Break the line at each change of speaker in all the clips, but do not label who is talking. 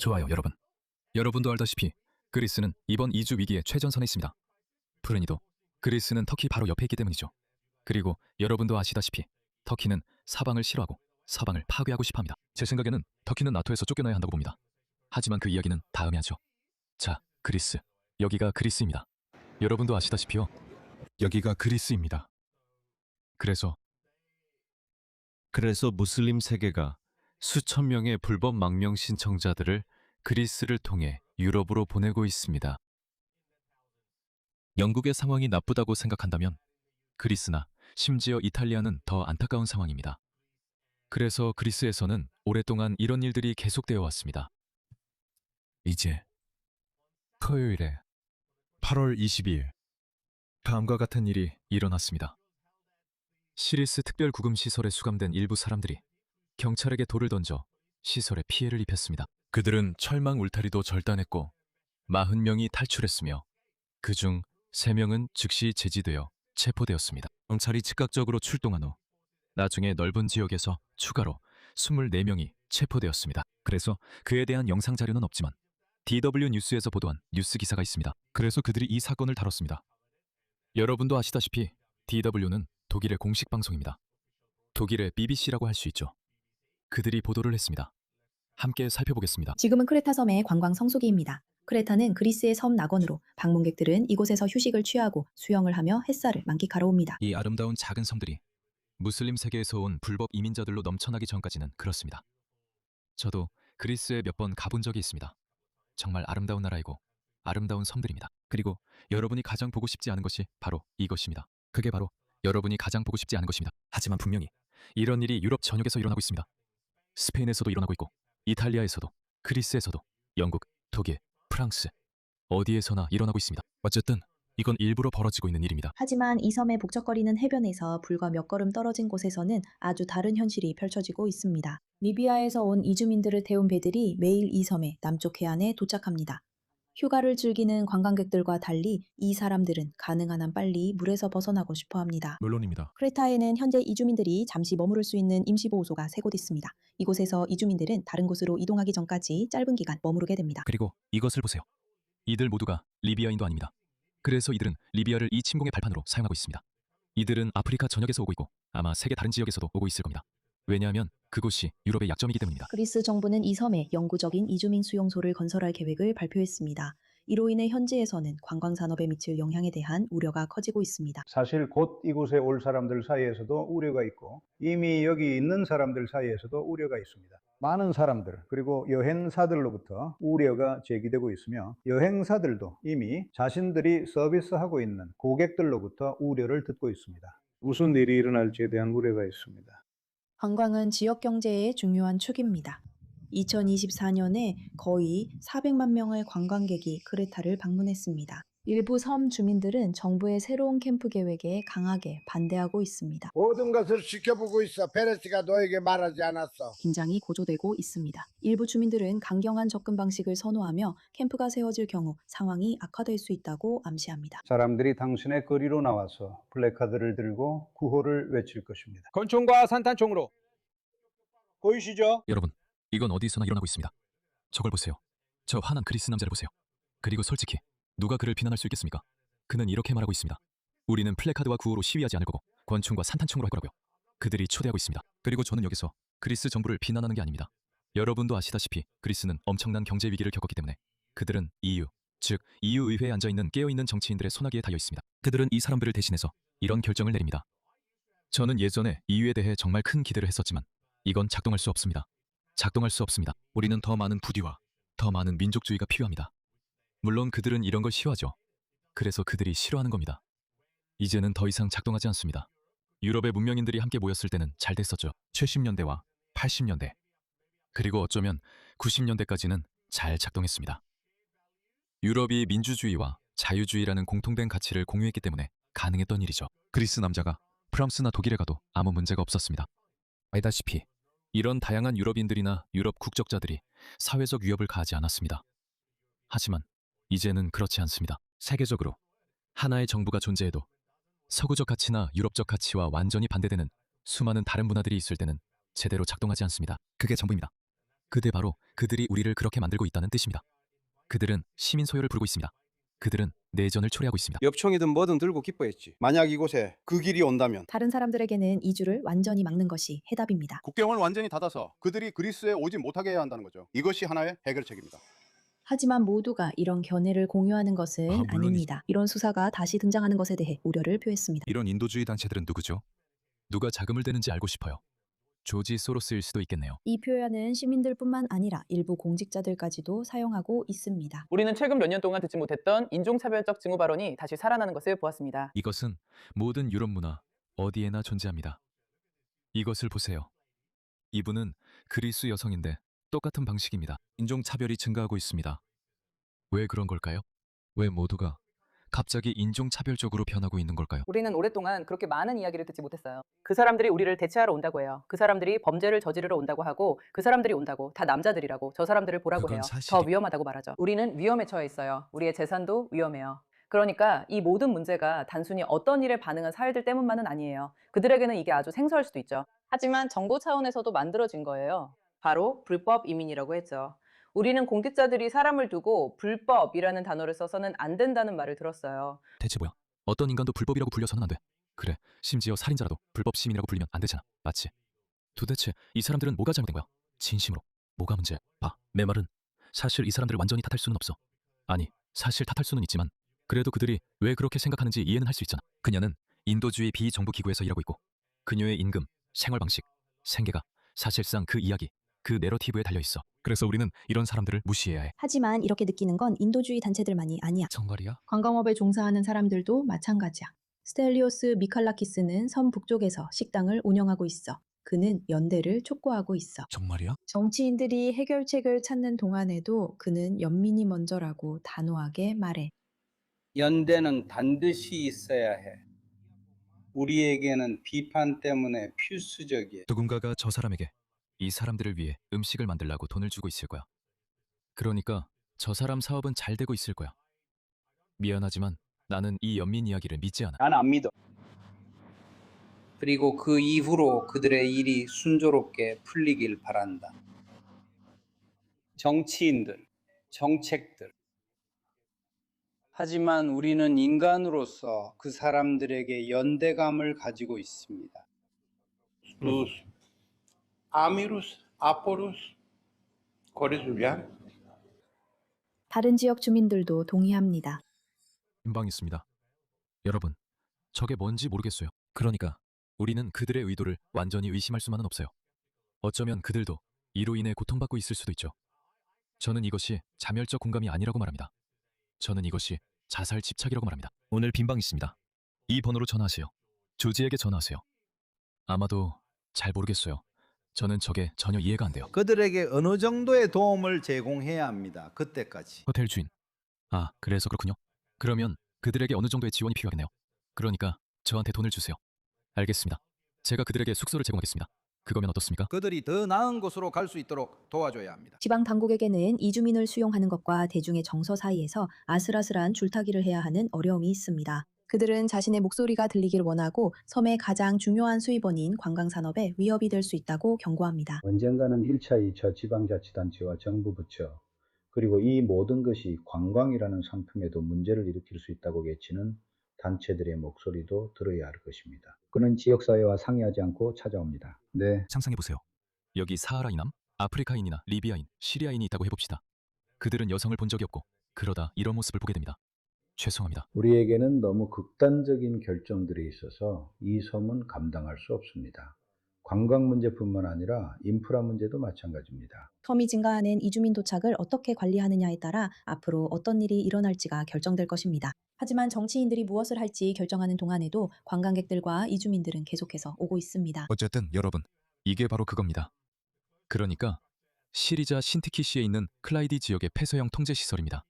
좋아요, 여러분. 여러분도 알다시피 그리스는 이번 이주 위기의 최전선에 있습니다. 푸른이도 그리스는 터키 바로 옆에 있기 때문이죠. 그리고 여러분도 아시다시피 터키는 사방을 싫어하고 서방을 파괴하고 싶어합니다. 제 생각에는 터키는 나토에서 쫓겨나야 한다고 봅니다. 하지만 그 이야기는 다음에 하죠. 자, 그리스. 여기가 그리스입니다. 여러분도 아시다시피요. 여기가 그리스입니다. 그래서
무슬림 세계가 수천 명의 불법 망명 신청자들을 그리스를 통해 유럽으로 보내고 있습니다. 영국의 상황이 나쁘다고 생각한다면 그리스나 심지어 이탈리아는 더 안타까운 상황입니다. 그래서 그리스에서는 오랫동안 이런 일들이 계속되어 왔습니다. 이제 토요일에 8월 22일 다음과 같은 일이 일어났습니다. 시리스 특별구금시설에 수감된 일부 사람들이 경찰에게 돌을 던져 시설에 피해를 입혔습니다. 그들은 철망 울타리도 절단했고 40명이 탈출했으며 그중 3명은 즉시 제지되어 체포되었습니다. 경찰이 즉각적으로 출동한 후 나중에 넓은 지역에서 추가로 24명이 체포되었습니다. 그래서 그에 대한 영상 자료는 없지만 DW 뉴스에서 보도한 뉴스 기사가 있습니다. 그래서 그들이 이 사건을 다뤘습니다. 여러분도 아시다시피 DW는 독일의 공식 방송입니다. 독일의 BBC라고 할 수 있죠. 그들이 보도를 했습니다. 함께 살펴보겠습니다.
지금은 크레타 섬의 관광 성수기입니다. 크레타는 그리스의 섬 낙원으로 방문객들은 이곳에서 휴식을 취하고 수영을 하며 햇살을 만끽하러 옵니다.
이 아름다운 작은 섬들이 무슬림 세계에서 온 불법 이민자들로 넘쳐나기 전까지는 그렇습니다. 저도 그리스에 몇 번 가본 적이 있습니다. 정말 아름다운 나라이고 아름다운 섬들입니다. 그리고 여러분이 가장 보고 싶지 않은 것이 바로 이것입니다. 그게 바로 여러분이 가장 보고 싶지 않은 것입니다. 하지만 분명히 이런 일이 유럽 전역에서 일어나고 있습니다. 스페인에서도 일어나고 있고 이탈리아에서도 그리스에서도 영국, 독일, 프랑스 어디에서나 일어나고 있습니다. 어쨌든 이건 일부러 벌어지고 있는 일입니다.
하지만 이 섬의 북적거리는 해변에서 불과 몇 걸음 떨어진 곳에서는 아주 다른 현실이 펼쳐지고 있습니다. 리비아에서 온 이주민들을 태운 배들이 매일 이 섬의 남쪽 해안에 도착합니다. 휴가를 즐기는 관광객들과 달리 이 사람들은 가능한 한 빨리 물에서 벗어나고 싶어 합니다.
물론입니다.
크레타에는 현재 이주민들이 잠시 머무를 수 있는 임시보호소가 3곳 있습니다. 이곳에서 이주민들은 다른 곳으로 이동하기 전까지 짧은 기간 머무르게 됩니다.
그리고 이것을 보세요. 이들 모두가 리비아인도 아닙니다. 그래서 이들은 리비아를 이 침공의 발판으로 사용하고 있습니다. 이들은 아프리카 전역에서 오고 있고 아마 세계 다른 지역에서도 오고 있을 겁니다. 왜냐하면 그곳이 유럽의 약점이기 때문입니다.
그리스 정부는 이 섬에 영구적인 이주민 수용소를 건설할 계획을 발표했습니다. 이로 인해 현지에서는 관광 산업에 미칠 영향에 대한 우려가 커지고 있습니다.
사실 곧 이곳에 올 사람들 사이에서도 우려가 있고 이미 여기 있는 사람들 사이에서도 우려가 있습니다. 많은 사람들 그리고 여행사들로부터 우려가 제기되고 있으며 여행사들도 이미 자신들이 서비스하고 있는 고객들로부터 우려를 듣고 있습니다. 무슨 일이 일어날지에 대한 우려가 있습니다.
관광은 지역 경제의 중요한 축입니다. 2024년에 거의 400만 명의 관광객이 크레타를 방문했습니다. 일부 섬 주민들은 정부의 새로운 캠프 계획에 강하게 반대하고 있습니다.
모든 것을 지켜보고 있어. 페레스가 너에게 말하지 않았어.
긴장이 고조되고 있습니다. 일부 주민들은 강경한 접근 방식을 선호하며 캠프가 세워질 경우 상황이 악화될 수 있다고 암시합니다.
사람들이 당신의 거리로 나와서 플래카드를 들고 구호를 외칠 것입니다.
권총과 산탄총으로 보이시죠?
여러분, 이건 어디서나 일어나고 있습니다. 저걸 보세요. 저 환한 그리스 남자를 보세요. 그리고 솔직히 누가 그를 비난할 수 있겠습니까? 그는 이렇게 말하고 있습니다. 우리는 플래카드와 구호로 시위하지 않을 거고 권총과 산탄총으로 할 거라고요. 그들이 초대하고 있습니다. 그리고 저는 여기서 그리스 정부를 비난하는 게 아닙니다. 여러분도 아시다시피 그리스는 엄청난 경제 위기를 겪었기 때문에 그들은 EU, 즉 EU 의회에 앉아있는 깨어있는 정치인들의 소나기에 달려 있습니다. 그들은 이 사람들을 대신해서 이런 결정을 내립니다. 저는 예전에 EU에 대해 정말 큰 기대를 했었지만 이건 작동할 수 없습니다. 작동할 수 없습니다. 우리는 더 많은 부디와 더 많은 민족주의가 필요합니다. 물론 그들은 이런 걸 싫어하죠. 그래서 그들이 싫어하는 겁니다. 이제는 더 이상 작동하지 않습니다. 유럽의 문명인들이 함께 모였을 때는 잘 됐었죠. 70년대와 80년대, 그리고 어쩌면 90년대까지는 잘 작동했습니다. 유럽이 민주주의와 자유주의라는 공통된 가치를 공유했기 때문에 가능했던 일이죠. 그리스 남자가 프랑스나 독일에 가도 아무 문제가 없었습니다. 알다시피 이런 다양한 유럽인들이나 유럽 국적자들이 사회적 위협을 가하지 않았습니다. 하지만 이제는 그렇지 않습니다. 세계적으로 하나의 정부가 존재해도 서구적 가치나 유럽적 가치와 완전히 반대되는 수많은 다른 문화들이 있을 때는 제대로 작동하지 않습니다. 그게 정부입니다. 그대 바로 그들이 우리를 그렇게 만들고 있다는 뜻입니다. 그들은 시민 소유를 부르고 있습니다. 그들은 내전을 초래하고 있습니다.
엽총이든 뭐든 들고 기뻐했지. 만약 이곳에 그 길이 온다면
다른 사람들에게는 이주를 완전히 막는 것이 해답입니다.
국경을 완전히 닫아서 그들이 그리스에 오지 못하게 해야 한다는 거죠. 이것이 하나의 해결책입니다.
하지만 모두가 이런 견해를 공유하는 것은
물론이죠.
아닙니다. 이런 수사가 다시 등장하는 것에 대해 우려를 표했습니다.
이런 인도주의 단체들은 누구죠?
누가 자금을 대는지 알고 싶어요. 조지 소로스일 수도 있겠네요.
이 표현은 시민들뿐만 아니라 일부 공직자들까지도 사용하고 있습니다.
우리는 최근 몇 년 동안 듣지 못했던 인종차별적 징후 발언이 다시 살아나는 것을 보았습니다.
이것은 모든 유럽 문화 어디에나 존재합니다. 이것을 보세요. 이분은 그리스 여성인데 똑같은 방식입니다. 인종차별이 증가하고 있습니다. 왜 그런 걸까요? 왜 모두가 갑자기 인종차별적으로 변하고 있는 걸까요?
우리는 오랫동안 그렇게 많은 이야기를 듣지 못했어요. 그 사람들이 우리를 대체하러 온다고 해요. 그 사람들이 범죄를 저지르러 온다고 하고 그 사람들이 온다고 다 남자들이라고 저 사람들을 보라고
그건
해요.
사실이-
더 위험하다고 말하죠. 우리는 위험에 처해 있어요. 우리의 재산도 위험해요. 그러니까 이 모든 문제가 단순히 어떤 일에 반응한 사회들 때문만은 아니에요. 그들에게는 이게 아주 생소할 수도 있죠. 하지만 정부 차원에서도 만들어진 거예요. 바로 불법 이민이라고 했죠. 우리는 공직자들이 사람을 두고 불법이라는 단어를 써서는 안 된다는 말을 들었어요.
대체 뭐야? 어떤 인간도 불법이라고 불려서는 안 돼. 그래, 심지어 살인자라도 불법 시민이라고 불리면 안 되잖아. 맞지? 도대체 이 사람들은 뭐가 잘못된 거야? 진심으로. 뭐가 문제야? 봐, 내 말은 사실 이 사람들을 완전히 탓할 수는 없어. 아니, 사실 탓할 수는 있지만 그래도 그들이 왜 그렇게 생각하는지 이해는 할 수 있잖아. 그녀는 인도주의 비정부 기구에서 일하고 있고 그녀의 임금, 생활 방식, 생계가 사실상 그 이야기, 그 내러티브에 달려 있어. 그래서 우리는 이런 사람들을 무시해야 해.
하지만 이렇게 느끼는 건 인도주의 단체들만이 아니야.
정말이야?
관광업에 종사하는 사람들도 마찬가지야. 스텔리오스 미칼라키스는 섬 북쪽에서 식당을 운영하고 있어. 그는 연대를 촉구하고 있어.
정말이야?
정치인들이 해결책을 찾는 동안에도 그는 연민이 먼저라고 단호하게 말해.
연대는 반드시 있어야 해. 우리에게는 비판 때문에 필수적이에요.
누군가가 저 사람에게 이 사람들을 위해 음식을 만들라고 돈을 주고 있을 거야. 그러니까 저 사람 사업은 잘 되고 있을 거야. 미안하지만 나는 이 연민 이야기를 믿지 않아.
난 안 믿어. 그리고 그 이후로 그들의 일이 순조롭게 풀리길 바란다. 정치인들, 정책들. 하지만 우리는 인간으로서 그 사람들에게 연대감을 가지고 있습니다. 루스, 아미루스, 아포루스, 고레줄리아.
다른 지역 주민들도 동의합니다.
신방 있습니다. 여러분, 저게 뭔지 모르겠어요. 그러니까 우리는 그들의 의도를 완전히 의심할 수만은 없어요. 어쩌면 그들도 이로 인해 고통받고 있을 수도 있죠. 저는 이것이 자멸적 공감이 아니라고 말합니다. 저는 이것이 자살 집착이라고 말합니다. 오늘 빈방 있습니다. 이 번호로 전화하세요. 조지에게 전화하세요. 아마도 잘 모르겠어요. 저는 저게 전혀 이해가 안 돼요.
그들에게 어느 정도의 도움을 제공해야 합니다. 그때까지.
호텔 주인. 아, 그래서 그렇군요. 그러면 그들에게 어느 정도의 지원이 필요하겠네요. 그러니까 저한테 돈을 주세요. 알겠습니다. 제가 그들에게 숙소를 제공하겠습니다. 그거면 어떻습니까?
그들이 더 나은 곳으로 갈 수 있도록 도와줘야 합니다.
지방 당국에게는 이주민을 수용하는 것과 대중의 정서 사이에서 아슬아슬한 줄타기를 해야 하는 어려움이 있습니다. 그들은 자신의 목소리가 들리길 원하고 섬의 가장 중요한 수입원인 관광산업에 위협이 될 수 있다고 경고합니다.
언젠가는 1차, 2차 지방자치단체와 정부 부처 그리고 이 모든 것이 관광이라는 상품에도 문제를 일으킬 수 있다고 외치는 단체들의 목소리도 들어야 할 것입니다. 그는 지역사회와 상의하지 않고 찾아옵니다. 네.
상상해보세요. 여기 사하라인함, 아프리카인이나 리비아인, 시리아인이 있다고 해봅시다. 그들은 여성을 본 적이 없고 그러다 이런 모습을 보게 됩니다. 죄송합니다.
우리에게는 너무 극단적인 결정들이 있어서 이 섬은 감당할 수 없습니다. 관광 문제뿐만 아니라 인프라 문제도 마찬가지입니다.
섬이 증가하는 이주민 도착을 어떻게 관리하느냐에 따라 앞으로 어떤 일이 일어날지가 결정될 것입니다. 하지만 정치인들이 무엇을 할지 결정하는 동안에도 관광객들과 이주민들은 계속해서 오고 있습니다.
어쨌든 여러분, 이게 바로 그겁니다. 그러니까 시리자 신티키시에 있는 클라이디 지역의 폐쇄형 통제시설입니다.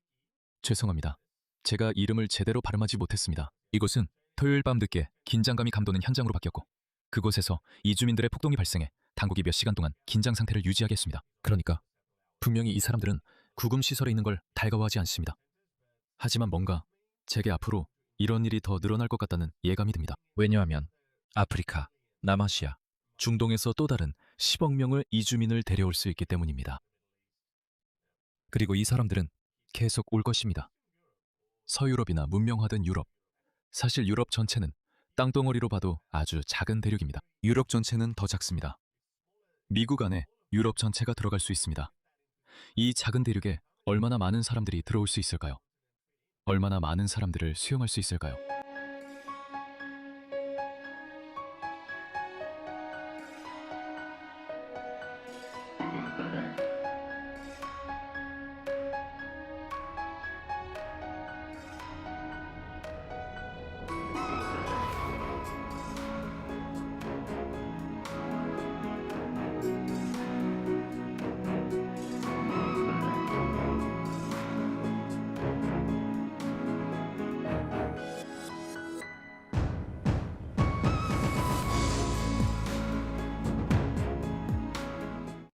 죄송합니다. 제가 이름을 제대로 발음하지 못했습니다. 이곳은 토요일 밤 늦게 긴장감이 감도는 현장으로 바뀌었고 그곳에서 이주민들의 폭동이 발생해 당국이 몇 시간 동안 긴장 상태를 유지하게 했습니다. 그러니까 분명히 이 사람들은 구금시설에 있는 걸 달가워하지 않습니다. 하지만 뭔가 제게 앞으로 이런 일이 더 늘어날 것 같다는 예감이 듭니다. 왜냐하면 아프리카, 남아시아, 중동에서 또 다른 10억 명의 이주민을 데려올 수 있기 때문입니다.
그리고 이 사람들은 계속 올 것입니다.
서유럽이나 문명화된 유럽. 사실 유럽 전체는 땅덩어리로 봐도 아주 작은 대륙입니다. 유럽 전체는 더 작습니다. 미국 안에 유럽 전체가 들어갈 수 있습니다. 이 작은 대륙에 얼마나 많은 사람들이 들어올 수 있을까요? 얼마나 많은 사람들을 수용할 수 있을까요?